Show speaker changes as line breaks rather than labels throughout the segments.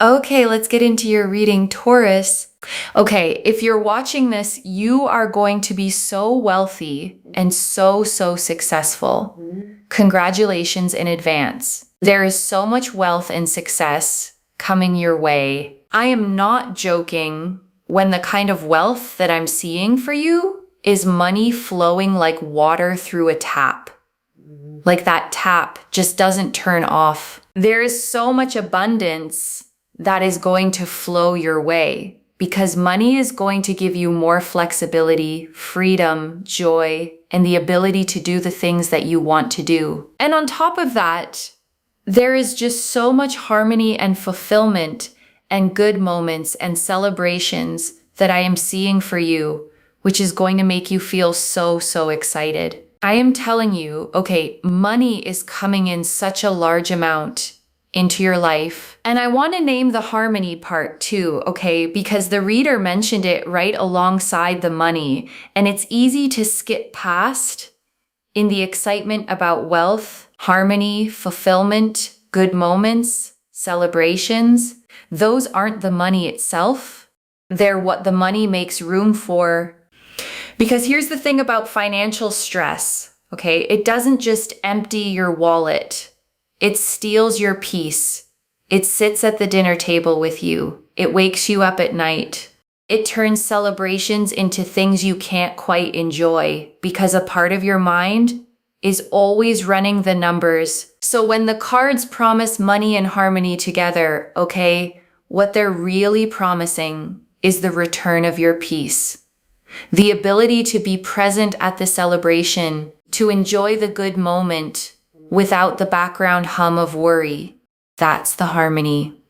Okay, let's get into your reading, Taurus. Okay, if you're watching this, you are going to be so wealthy and so successful. Congratulations in advance. There is so much wealth and success coming your way. I am not joking when the kind of wealth that I'm seeing for you is money flowing like water through a tap. Like that tap just doesn't turn off. There is so much abundance that is going to flow your way because money is going to give you more flexibility, freedom, joy, and the ability to do the things that you want to do. And on top of that, there is just so much harmony and fulfillment and good moments and celebrations that I am seeing for you, which is going to make you feel so excited. I am telling you, okay, money is coming in such a large amount into your life. And I want to name the harmony part too, okay? Because the reader mentioned it right alongside the money, and it's easy to skip past in the excitement about wealth, harmony, fulfillment, good moments, celebrations. Those aren't the money itself. They're what the money makes room for. Because here's the thing about financial stress, okay? It doesn't just empty your wallet. It steals your peace. It sits at the dinner table with you. It wakes you up at night. It turns celebrations into things you can't quite enjoy because a part of your mind is always running the numbers. So when the cards promise money and harmony together, okay, what they're really promising is the return of your peace. The ability to be present at the celebration, to enjoy the good moment without the background hum of worry. That's the harmony.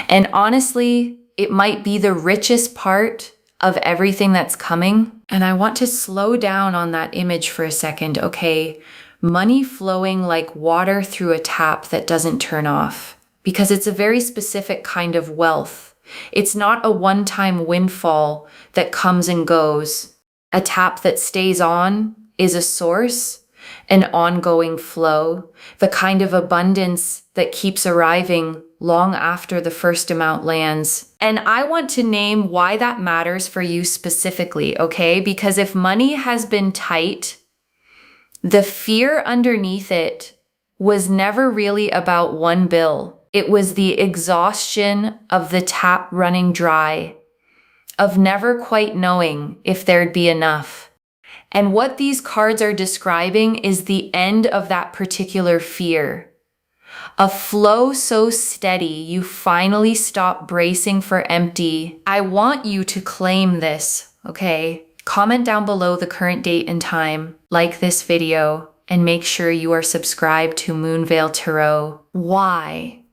And honestly, it might be the richest part of everything that's coming. And I want to slow down on that image for a second, okay? Money flowing like water through a tap that doesn't turn off, because it's a very specific kind of wealth. It's not a one-time windfall that comes and goes. A tap that stays on is a source, an ongoing flow, the kind of abundance that keeps arriving long after the first amount lands. And I want to name why that matters for you specifically, okay? Because if money has been tight, the fear underneath it was never really about one bill. It was the exhaustion of the tap running dry, of never quite knowing if there'd be enough. And what these cards are describing is the end of that particular fear. A flow so steady, you finally stop bracing for empty. I want you to claim this, okay? Comment down below the current date and time, like this video, and make sure you are subscribed to Moonveil Tarot. Why?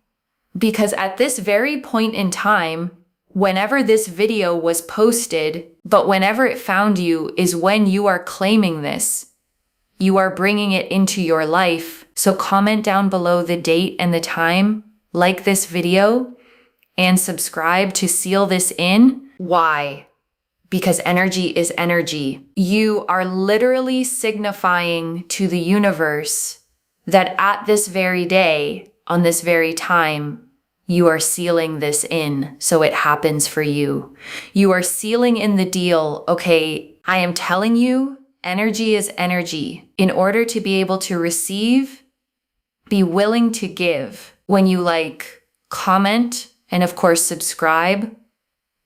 Because at this very point in time, whenever this video was posted, but whenever it found you is when you are claiming this. You are bringing it into your life. So comment down below the date and the time, like this video, and subscribe to seal this in. Why? Because energy is energy. You are literally signifying to the universe that at this very day, on this very time, you are sealing this in so it happens for you. You are sealing in the deal. Okay, I am telling you, energy is energy. In order to be able to receive, be willing to give. When you like, comment, and of course subscribe,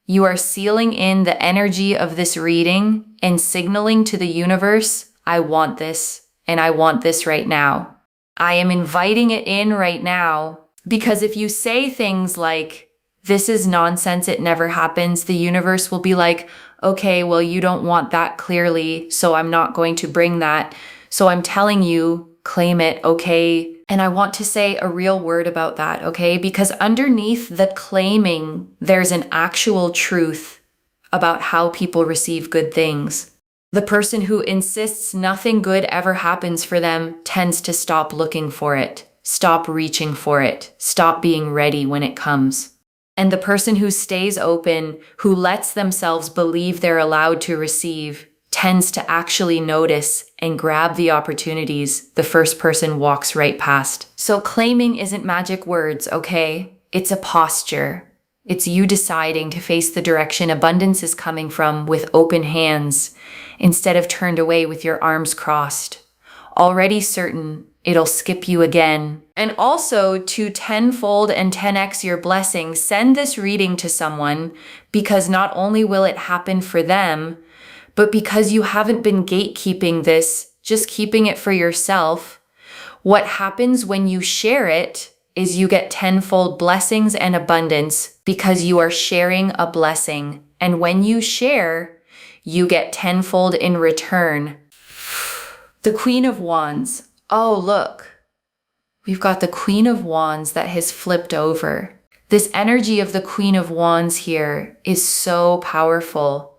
you are sealing in the energy of this reading and signaling to the universe, I want this, and I want this right now. I am inviting it in right now. Because if you say things like, this is nonsense, it never happens, the universe will be like, okay, well, you don't want that clearly, so I'm not going to bring that. So I'm telling you, claim it, okay? And I want to say a real word about that, okay? Because underneath the claiming, there's an actual truth about how people receive good things. The person who insists nothing good ever happens for them tends to stop looking for it. Stop reaching for it. Stop being ready when it comes. And the person who stays open, who lets themselves believe they're allowed to receive, tends to actually notice and grab the opportunities the first person walks right past. So claiming isn't magic words, okay? It's a posture. It's you deciding to face the direction abundance is coming from with open hands instead of turned away with your arms crossed, already certain it'll skip you again. And also to tenfold and 10x your blessings, send this reading to someone because not only will it happen for them, but because you haven't been gatekeeping this, just keeping it for yourself. What happens when you share it is you get tenfold blessings and abundance because you are sharing a blessing. And when you share, you get tenfold in return. The Queen of Wands. Oh, look. We've got the Queen of Wands that has flipped over. This energy of the Queen of Wands here is so powerful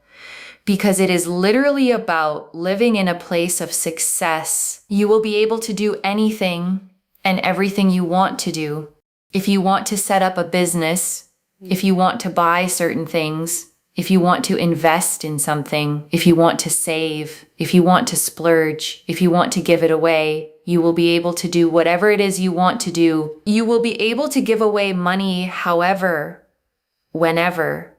because it is literally about living in a place of success. You will be able to do anything and everything you want to do. If you want to set up a business, if you want to buy certain things, if you want to invest in something, if you want to save, if you want to splurge, if you want to give it away, you will be able to do whatever it is you want to do. You will be able to give away money however, whenever,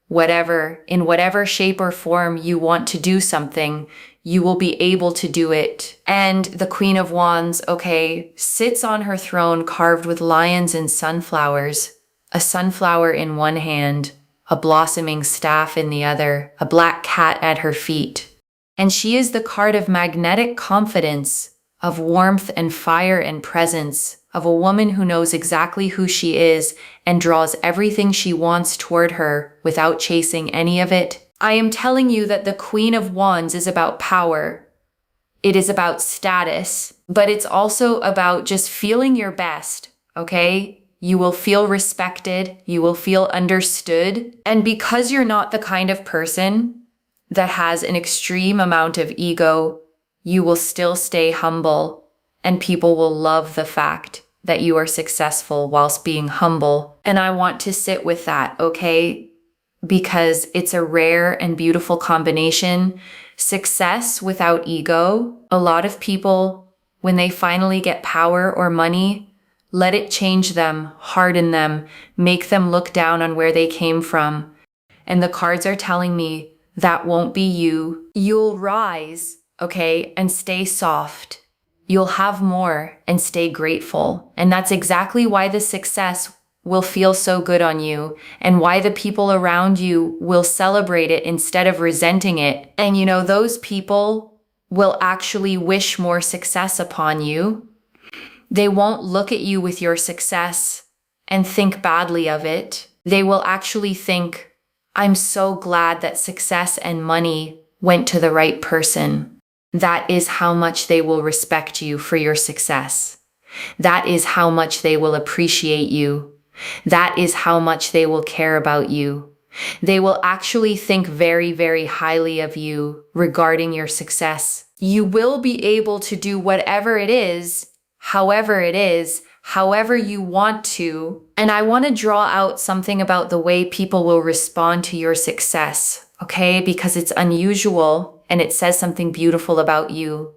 whatever, in whatever shape or form you want to do something, you will be able to do it. And the Queen of Wands, okay, sits on her throne carved with lions and sunflowers, a sunflower in one hand, a blossoming staff in the other, a black cat at her feet. And she is the card of magnetic confidence, of warmth and fire and presence, of a woman who knows exactly who she is and draws everything she wants toward her without chasing any of it. I am telling you that the Queen of Wands is about power. It is about status, but it's also about just feeling your best, okay? You will feel respected, you will feel understood. And because you're not the kind of person that has an extreme amount of ego, you will still stay humble, and people will love the fact that you are successful whilst being humble. And I want to sit with that, okay? Because it's a rare and beautiful combination. Success without ego. A lot of people, when they finally get power or money, let it change them, harden them, make them look down on where they came from. And the cards are telling me that won't be you. You'll rise, okay, and stay soft. You'll have more and stay grateful. And that's exactly why the success will feel so good on you and why the people around you will celebrate it instead of resenting it. And you know, those people will actually wish more success upon you. They won't look at you with your success and think badly of it. They will actually think, I'm so glad that success and money went to the right person. That is how much they will respect you for your success. That is how much they will appreciate you. That is how much they will care about you. They will actually think very, very highly of you regarding your success. You will be able to do whatever it is, however it is, however you want to. And I want to draw out something about the way people will respond to your success, okay? Because it's unusual and it says something beautiful about you.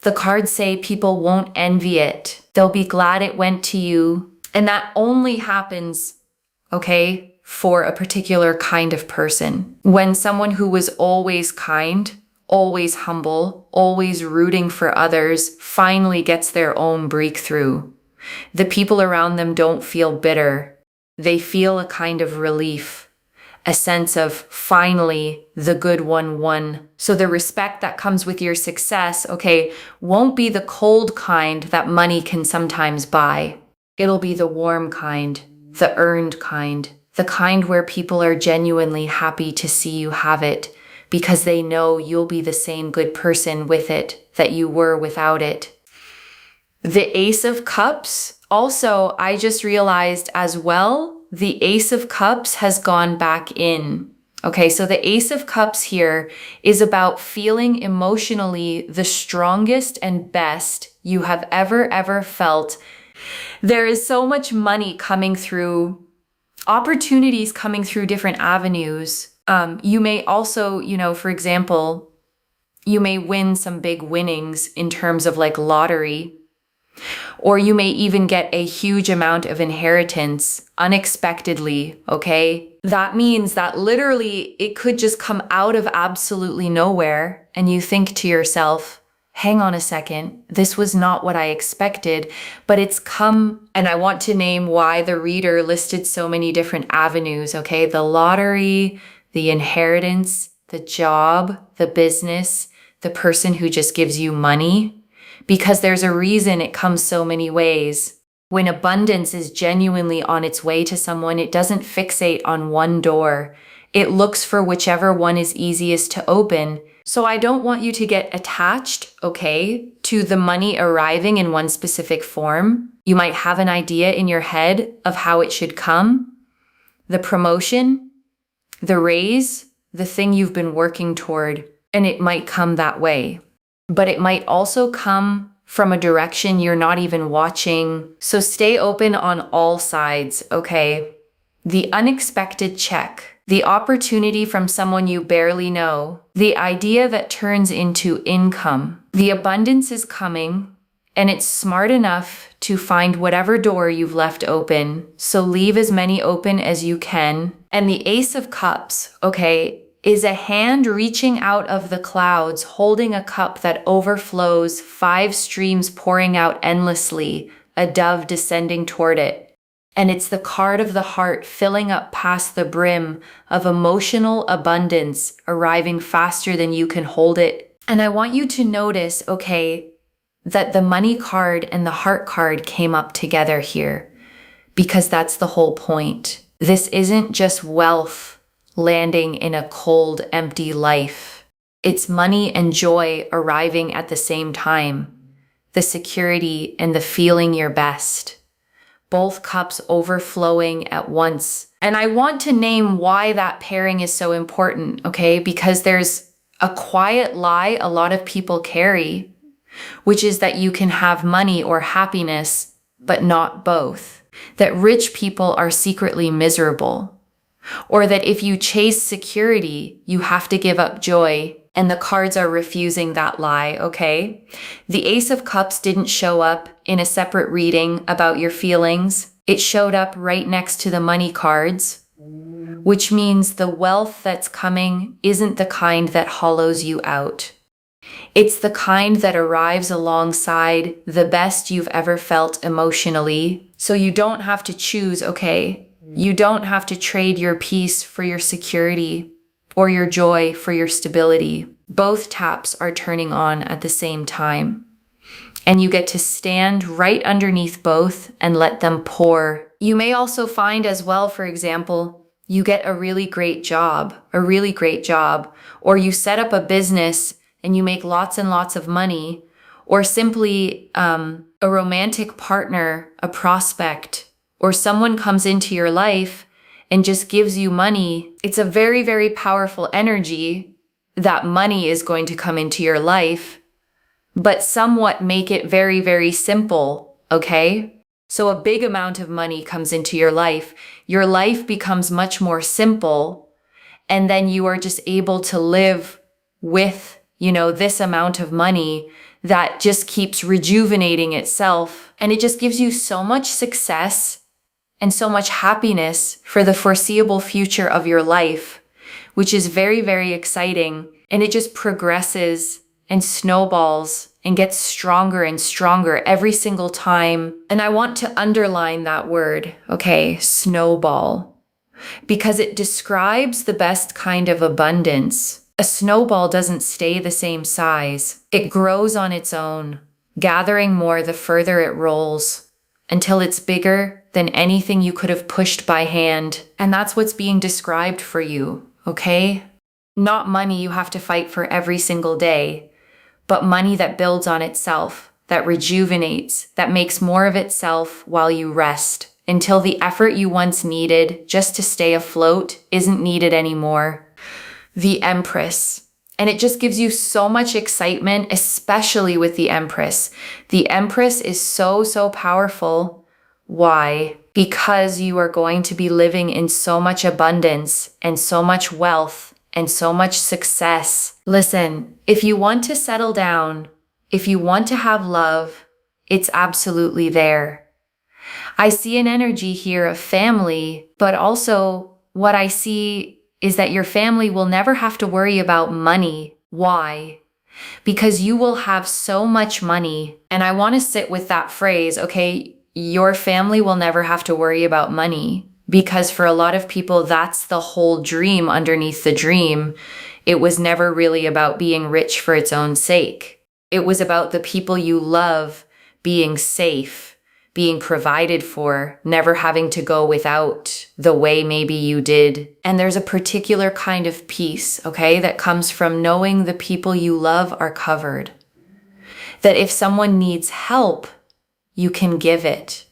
The cards say people won't envy it. They'll be glad it went to you. And that only happens, okay, for a particular kind of person. When someone who was always kind, always humble, always rooting for others, finally gets their own breakthrough. The people around them don't feel bitter. They feel a kind of relief, a sense of finally the good one won. So the respect that comes with your success, okay, won't be the cold kind that money can sometimes buy. It'll be the warm kind, the earned kind, the kind where people are genuinely happy to see you have it because they know you'll be the same good person with it that you were without it. The Ace of Cups, also, I just realized as well, the Ace of Cups has gone back in. Okay, so the Ace of Cups here is about feeling emotionally the strongest and best you have ever felt. There is so much money coming through, opportunities coming through different avenues. You may also, you know, for example, you may win some big winnings in terms of like lottery. Or you may even get a huge amount of inheritance unexpectedly, okay? That means that literally it could just come out of absolutely nowhere, and you think to yourself, hang on a second, this was not what I expected, but it's come. And I want to name why the reader listed so many different avenues, okay? The lottery, the inheritance, the job, the business, the person who just gives you money, because there's a reason it comes so many ways. When abundance is genuinely on its way to someone, it doesn't fixate on one door. It looks for whichever one is easiest to open. So I don't want you to get attached, okay, to the money arriving in one specific form. You might have an idea in your head of how it should come. The promotion, the raise, the thing you've been working toward, and it might come that way. But it might also come from a direction you're not even watching. So stay open on all sides, okay? The unexpected check, the opportunity from someone you barely know, the idea that turns into income. The abundance is coming, and it's smart enough to find whatever door you've left open. So leave as many open as you can. And the Ace of Cups, okay, is a hand reaching out of the clouds, holding a cup that overflows, 5 streams pouring out endlessly, a dove descending toward it. And it's the card of the heart filling up past the brim of emotional abundance, arriving faster than you can hold it. And I want you to notice, okay, that the money card and the heart card came up together here, because that's the whole point. This isn't just wealth landing in a cold, empty life. It's money and joy arriving at the same time. The security and the feeling your best. Both cups overflowing at once. And I want to name why that pairing is so important, okay? Because there's a quiet lie a lot of people carry, which is that you can have money or happiness, but not both. That rich people are secretly miserable. Or that if you chase security, you have to give up joy, and the cards are refusing that lie, okay? The Ace of Cups didn't show up in a separate reading about your feelings. It showed up right next to the money cards, which means the wealth that's coming isn't the kind that hollows you out. It's the kind that arrives alongside the best you've ever felt emotionally. So you don't have to choose, okay? You don't have to trade your peace for your security or your joy for your stability. Both taps are turning on at the same time. And you get to stand right underneath both and let them pour. You may also find as well, for example, you get a really great job, or you set up a business and you make lots and lots of money, or simply a romantic partner, a prospect, or someone comes into your life and just gives you money. It's a very, very powerful energy that money is going to come into your life, but somewhat make it very, very simple, okay? So a big amount of money comes into your life becomes much more simple, and then you are just able to live with, this amount of money that just keeps rejuvenating itself, and it just gives you so much success and so much happiness for the foreseeable future of your life, which is very, very exciting. And it just progresses and snowballs and gets stronger and stronger every single time. And I want to underline that word, okay, snowball, because it describes the best kind of abundance. A snowball doesn't stay the same size. It grows on its own, gathering more the further it rolls, until it's bigger than anything you could have pushed by hand. And that's what's being described for you, okay? Not money you have to fight for every single day, but money that builds on itself, that rejuvenates, that makes more of itself while you rest, until the effort you once needed just to stay afloat isn't needed anymore. The Empress. And it just gives you so much excitement, especially with the Empress. The Empress is so, so powerful. Why? Because you are going to be living in so much abundance and so much wealth and so much success. Listen, if you want to settle down, if you want to have love, It's absolutely there. I see an energy here of family, but also what I see is that your family will never have to worry about money. Why? Because you will have so much money. And I want to sit with that phrase, okay? Your family will never have to worry about money. Because for a lot of people, that's the whole dream underneath the dream. It was never really about being rich for its own sake. It was about the people you love being safe, being provided for, never having to go without the way maybe you did. And there's a particular kind of peace, okay, that comes from knowing the people you love are covered. That if someone needs help, you can give it.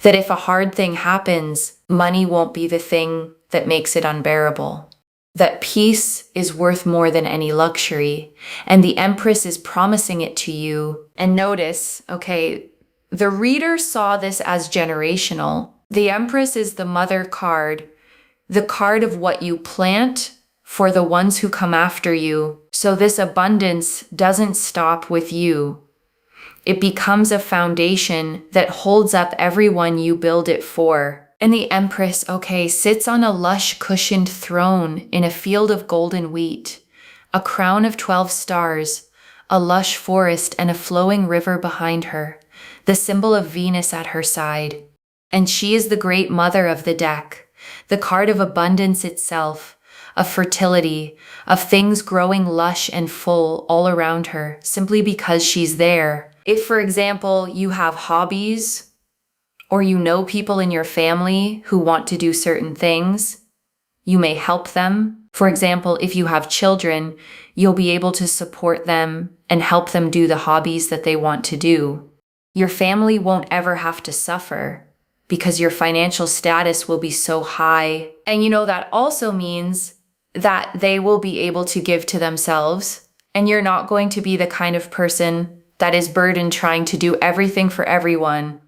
That if a hard thing happens, money won't be the thing that makes it unbearable. That peace is worth more than any luxury, and the Empress is promising it to you. And notice, okay, the reader saw this as generational. The Empress is the mother card, the card of what you plant for the ones who come after you. So this abundance doesn't stop with you. It becomes a foundation that holds up everyone you build it for. And the Empress, okay, sits on a lush cushioned throne in a field of golden wheat, a crown of 12 stars, a lush forest, and a flowing river behind her, the symbol of Venus at her side. And she is the great mother of the deck, the card of abundance itself, of fertility, of things growing lush and full all around her, simply because she's there. If, for example, you have hobbies, or you know people in your family who want to do certain things, you may help them. For example, if you have children, you'll be able to support them and help them do the hobbies that they want to do. Your family won't ever have to suffer because your financial status will be so high. And that also means that they will be able to give to themselves, and you're not going to be the kind of person that is burdened trying to do everything for everyone.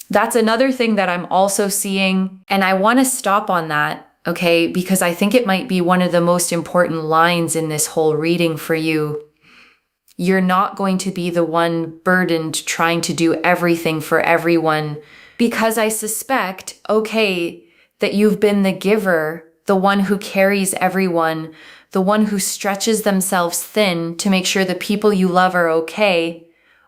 That's another thing that I'm also seeing, and I want to stop on that, okay, because I think it might be one of the most important lines in this whole reading for you. You're not going to be the one burdened trying to do everything for everyone, because I suspect, okay, that you've been the giver, the one who carries everyone, the one who stretches themselves thin to make sure the people you love are okay,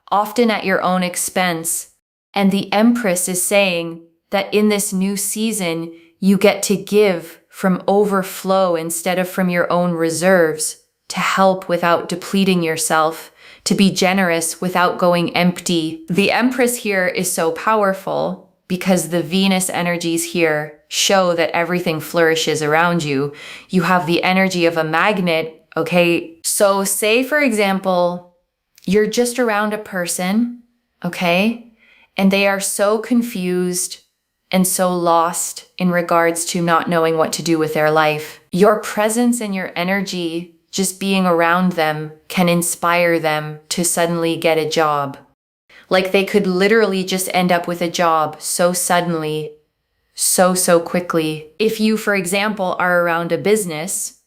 often at your own expense. And the Empress is saying that in this new season, you get to give from overflow instead of from your own reserves, to help without depleting yourself, to be generous without going empty. The Empress here is so powerful because the Venus energies here show that everything flourishes around you. You have the energy of a magnet, okay? So say, for example, you're just around a person, okay? And they are so confused and so lost in regards to not knowing what to do with their life. Your presence and your energy, just being around them, can inspire them to suddenly get a job. Like they could literally just end up with a job so suddenly, so quickly. If you, for example, are around a business,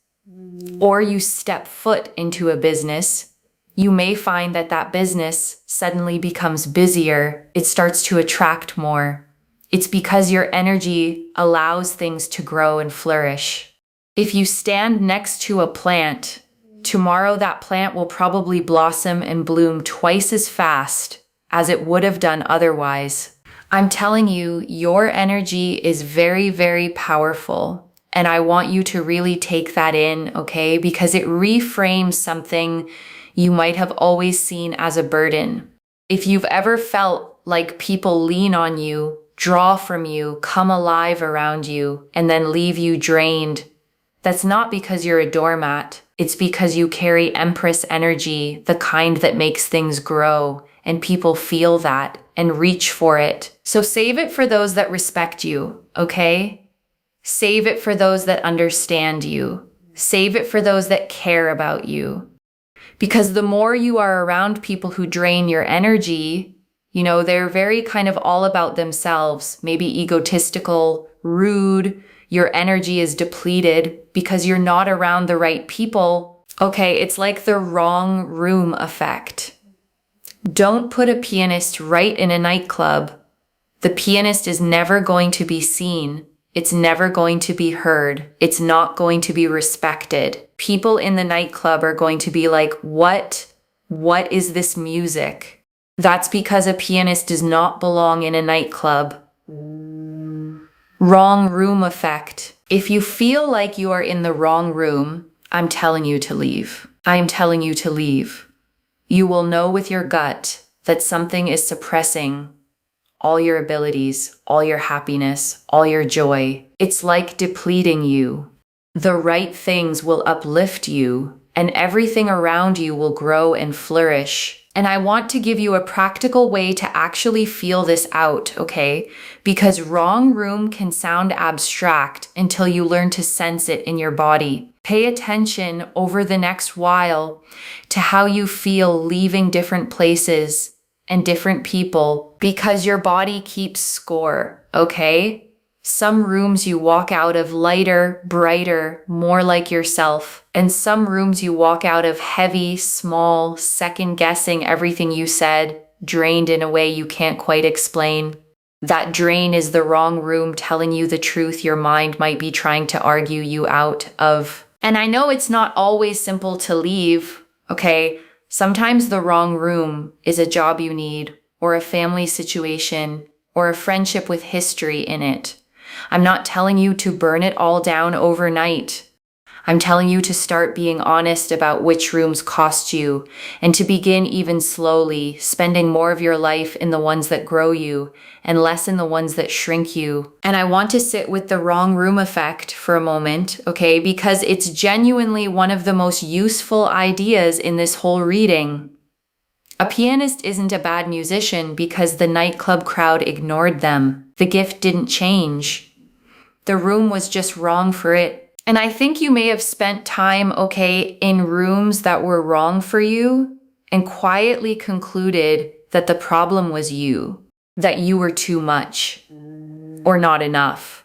or you step foot into a business, you may find that that business suddenly becomes busier. It starts to attract more. It's because your energy allows things to grow and flourish. If you stand next to a plant, tomorrow that plant will probably blossom and bloom twice as fast as it would have done otherwise. I'm telling you, your energy is very, very powerful. And I want you to really take that in, okay? Because it reframes something you might have always seen as a burden. If you've ever felt like people lean on you, draw from you, come alive around you, and then leave you drained, that's not because you're a doormat. It's because you carry Empress energy, the kind that makes things grow, and people feel that and reach for it. So save it for those that respect you, okay? Save it for those that understand you. Save it for those that care about you. Because the more you are around people who drain your energy, they're very kind of all about themselves, maybe egotistical, rude, your energy is depleted because you're not around the right people. Okay, it's like the wrong room effect. Don't put a pianist right in a nightclub. The pianist is never going to be seen. It's never going to be heard. It's not going to be respected. People in the nightclub are going to be like, what? What is this music? That's because a pianist does not belong in a nightclub. Wrong room effect. If you feel like you are in the wrong room, I'm telling you to leave. I'm telling you to leave. You will know with your gut that something is suppressing all your abilities, all your happiness, all your joy. It's like depleting you. The right things will uplift you, and everything around you will grow and flourish. And I want to give you a practical way to actually feel this out, okay? Because wrong room can sound abstract until you learn to sense it in your body. Pay attention over the next while to how you feel leaving different places and different people, because your body keeps score, okay? Some rooms you walk out of lighter, brighter, more like yourself. And some rooms you walk out of heavy, small, second-guessing everything you said, drained in a way you can't quite explain. That drain is the wrong room telling you the truth your mind might be trying to argue you out of. And I know it's not always simple to leave, okay? Sometimes the wrong room is a job you need, or a family situation, or a friendship with history in it. I'm not telling you to burn it all down overnight. I'm telling you to start being honest about which rooms cost you, and to begin even slowly, spending more of your life in the ones that grow you, and less in the ones that shrink you. And I want to sit with the wrong room effect for a moment, okay? Because it's genuinely one of the most useful ideas in this whole reading. A pianist isn't a bad musician because the nightclub crowd ignored them. The gift didn't change. The room was just wrong for it. And I think you may have spent time, okay, in rooms that were wrong for you and quietly concluded that the problem was you, that you were too much or not enough,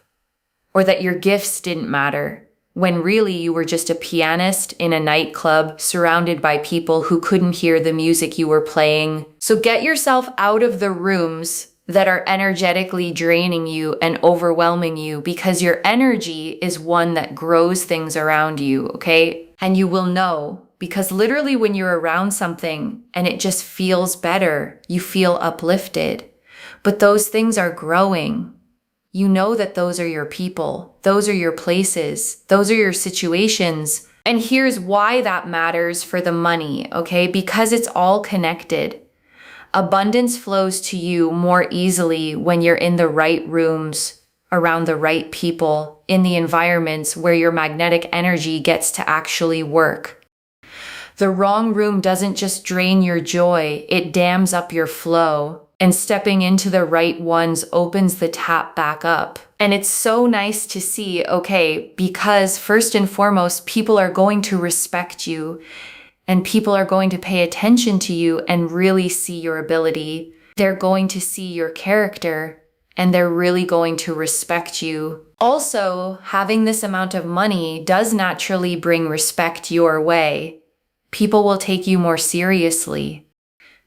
or that your gifts didn't matter, when really you were just a pianist in a nightclub surrounded by people who couldn't hear the music you were playing. So get yourself out of the rooms that are energetically draining you and overwhelming you, because your energy is one that grows things around you, okay? And you will know, because literally when you're around something and it just feels better, you feel uplifted. But those things are growing. You know that those are your people, those are your places, those are your situations. And here's why that matters for the money, okay? Because it's all connected. Abundance flows to you more easily when you're in the right rooms, around the right people, in the environments where your magnetic energy gets to actually work. The wrong room doesn't just drain your joy, it dams up your flow. And stepping into the right ones opens the tap back up. And it's so nice to see, okay, because first and foremost, people are going to respect you. And people are going to pay attention to you and really see your ability. They're going to see your character, and they're really going to respect you. Also, having this amount of money does naturally bring respect your way. People will take you more seriously.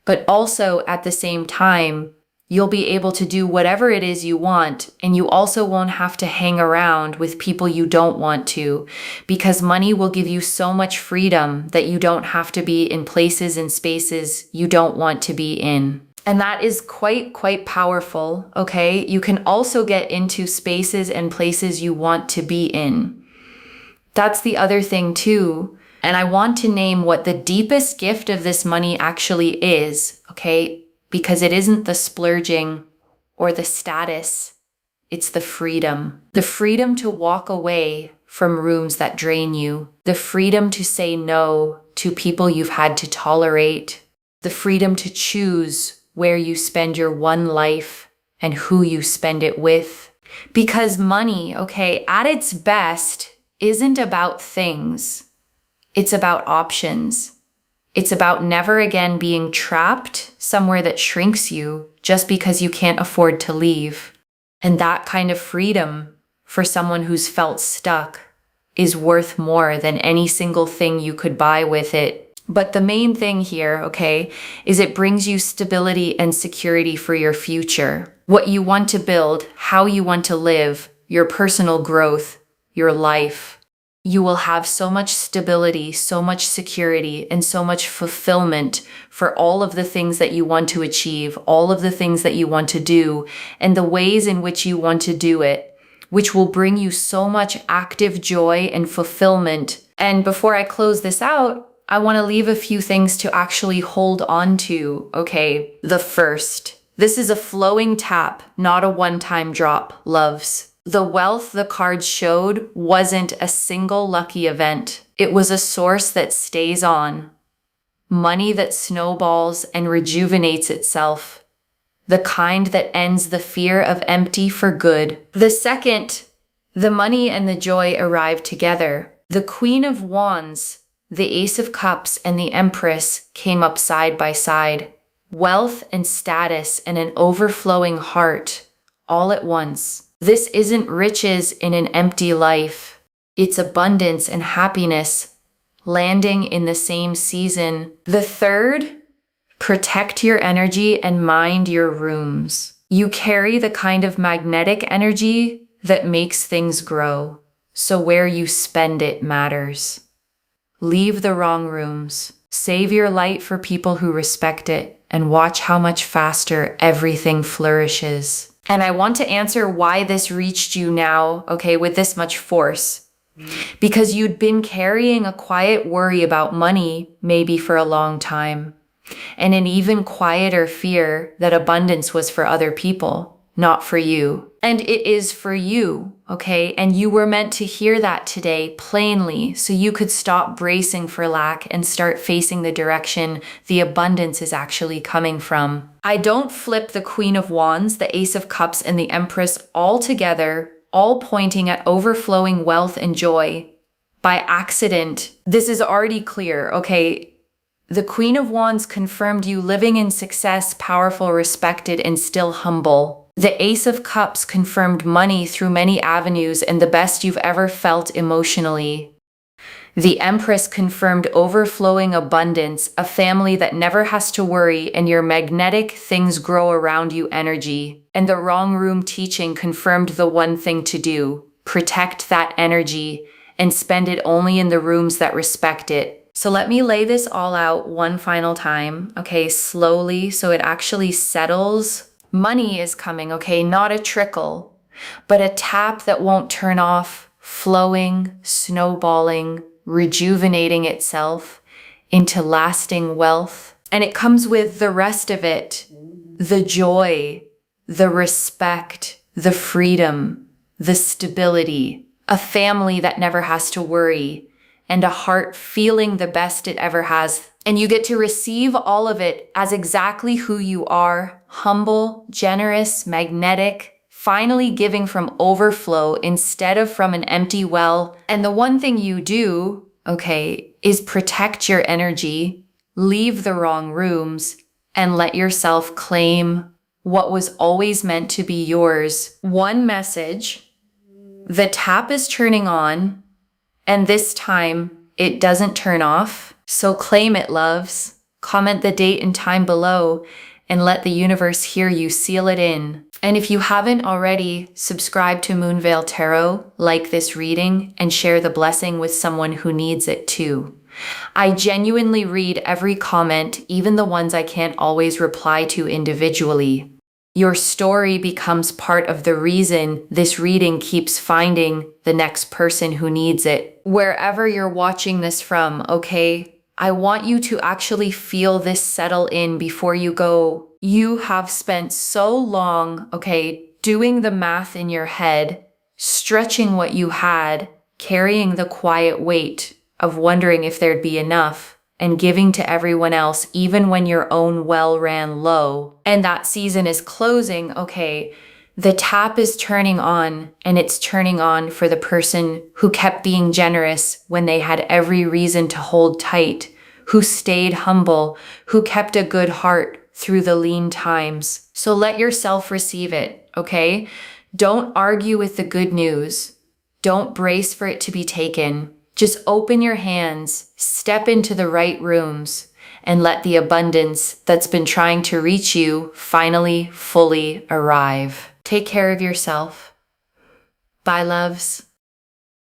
But also, at the same time, you'll be able to do whatever it is you want, and you also won't have to hang around with people you don't want to, because money will give you so much freedom that you don't have to be in places and spaces you don't want to be in. And that is quite powerful, okay? You can also get into spaces and places you want to be in. That's the other thing too. And I want to name what the deepest gift of this money actually is, okay? Because it isn't the splurging or the status, it's the freedom. The freedom to walk away from rooms that drain you. The freedom to say no to people you've had to tolerate. The freedom to choose where you spend your one life and who you spend it with. Because money, okay, at its best, isn't about things. It's about options. It's about never again being trapped somewhere that shrinks you just because you can't afford to leave. And that kind of freedom for someone who's felt stuck is worth more than any single thing you could buy with it. But the main thing here, okay, is it brings you stability and security for your future. What you want to build, how you want to live, your personal growth, your life. You will have so much stability, so much security, and so much fulfillment for all of the things that you want to achieve, all of the things that you want to do, and the ways in which you want to do it, which will bring you so much active joy and fulfillment. And before I close this out, I want to leave a few things to actually hold on to, okay? The first, this is a flowing tap, not a one-time drop, loves. The wealth the cards showed wasn't a single lucky event. It was a source that stays on. Money that snowballs and rejuvenates itself. The kind that ends the fear of empty for good. The second, the money and the joy arrive together. The Queen of Wands, the Ace of Cups, and the Empress came up side by side. Wealth and status and an overflowing heart all at once. This isn't riches in an empty life. It's abundance and happiness landing in the same season. The third, protect your energy and mind your rooms. You carry the kind of magnetic energy that makes things grow. So where you spend it matters. Leave the wrong rooms. Save your light for people who respect it and watch how much faster everything flourishes. And I want to answer why this reached you now, okay, with this much force. Because you'd been carrying a quiet worry about money maybe for a long time, and an even quieter fear that abundance was for other people, not for you. And it is for you, okay? And you were meant to hear that today plainly so you could stop bracing for lack and start facing the direction the abundance is actually coming from. I don't flip the Queen of Wands, the Ace of Cups, and the Empress all together, all pointing at overflowing wealth and joy by accident. This is already clear, okay? The Queen of Wands confirmed you living in success, powerful, respected, and still humble. The Ace of Cups confirmed money through many avenues and the best you've ever felt emotionally. The Empress confirmed overflowing abundance, a family that never has to worry, and your magnetic things grow around you energy. And the wrong room teaching confirmed the one thing to do: protect that energy and spend it only in the rooms that respect it. So let me lay this all out one final time, okay, slowly, so it actually settles. Money is coming, okay, not a trickle, but a tap that won't turn off, flowing, snowballing, rejuvenating itself into lasting wealth. And it comes with the rest of it: the joy, the respect, the freedom, the stability, a family that never has to worry, and a heart feeling the best it ever has. And you get to receive all of it as exactly who you are: humble, generous, magnetic, finally giving from overflow instead of from an empty well. And the one thing you do, okay, is protect your energy, leave the wrong rooms, and let yourself claim what was always meant to be yours. One message: the tap is turning on, and this time it doesn't turn off. So claim it, loves. Comment the date and time below and let the universe hear you seal it in. And if you haven't already, subscribe to Moonveil Tarot, like this reading, and share the blessing with someone who needs it too. I genuinely read every comment, even the ones I can't always reply to individually. Your story becomes part of the reason this reading keeps finding the next person who needs it. Wherever you're watching this from, okay? I want you to actually feel this settle in before you go. You have spent so long, okay, doing the math in your head, stretching what you had, carrying the quiet weight of wondering if there'd be enough, and giving to everyone else even when your own well ran low. And that season is closing, okay? The tap is turning on, and it's turning on for the person who kept being generous when they had every reason to hold tight, who stayed humble, who kept a good heart through the lean times. So let yourself receive it, okay? Don't argue with the good news. Don't brace for it to be taken. Just open your hands, step into the right rooms, and let the abundance that's been trying to reach you finally fully arrive. Take care of yourself. Bye, loves.